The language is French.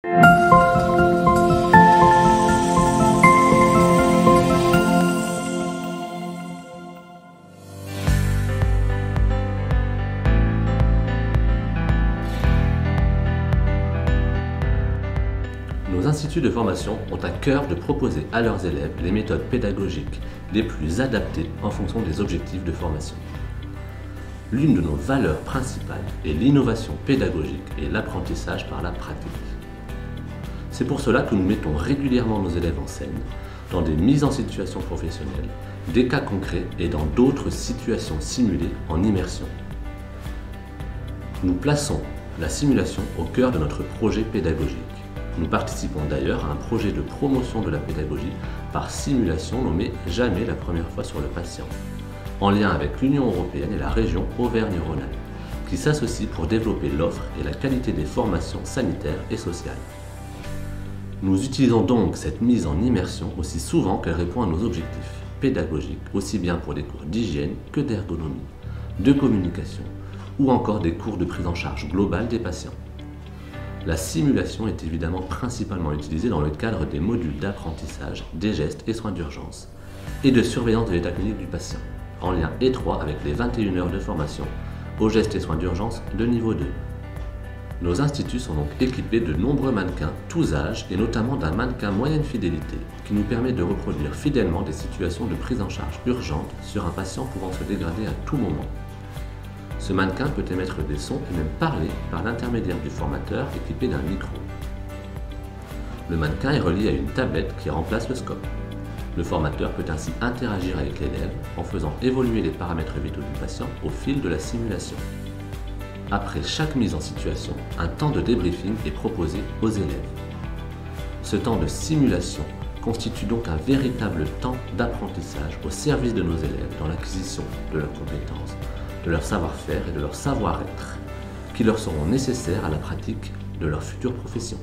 Nos instituts de formation ont à cœur de proposer à leurs élèves les méthodes pédagogiques les plus adaptées en fonction des objectifs de formation. L'une de nos valeurs principales est l'innovation pédagogique et l'apprentissage par la pratique. C'est pour cela que nous mettons régulièrement nos élèves en scène, dans des mises en situation professionnelles, des cas concrets et dans d'autres situations simulées en immersion. Nous plaçons la simulation au cœur de notre projet pédagogique. Nous participons d'ailleurs à un projet de promotion de la pédagogie par simulation nommé « Jamais la première fois sur le patient », en lien avec l'Union européenne et la région Auvergne-Rhône-Alpes, qui s'associent pour développer l'offre et la qualité des formations sanitaires et sociales. Nous utilisons donc cette mise en immersion aussi souvent qu'elle répond à nos objectifs pédagogiques, aussi bien pour des cours d'hygiène que d'ergonomie, de communication ou encore des cours de prise en charge globale des patients. La simulation est évidemment principalement utilisée dans le cadre des modules d'apprentissage des gestes et soins d'urgence et de surveillance de l'état clinique du patient, en lien étroit avec les 21 heures de formation aux gestes et soins d'urgence de niveau 2. Nos instituts sont donc équipés de nombreux mannequins, tous âges, et notamment d'un mannequin moyenne fidélité qui nous permet de reproduire fidèlement des situations de prise en charge urgente sur un patient pouvant se dégrader à tout moment. Ce mannequin peut émettre des sons et même parler par l'intermédiaire du formateur équipé d'un micro. Le mannequin est relié à une tablette qui remplace le scope. Le formateur peut ainsi interagir avec l'élève en faisant évoluer les paramètres vitaux du patient au fil de la simulation. Après chaque mise en situation, un temps de débriefing est proposé aux élèves. Ce temps de simulation constitue donc un véritable temps d'apprentissage au service de nos élèves dans l'acquisition de leurs compétences, de leur savoir-faire et de leur savoir-être, qui leur seront nécessaires à la pratique de leur future profession.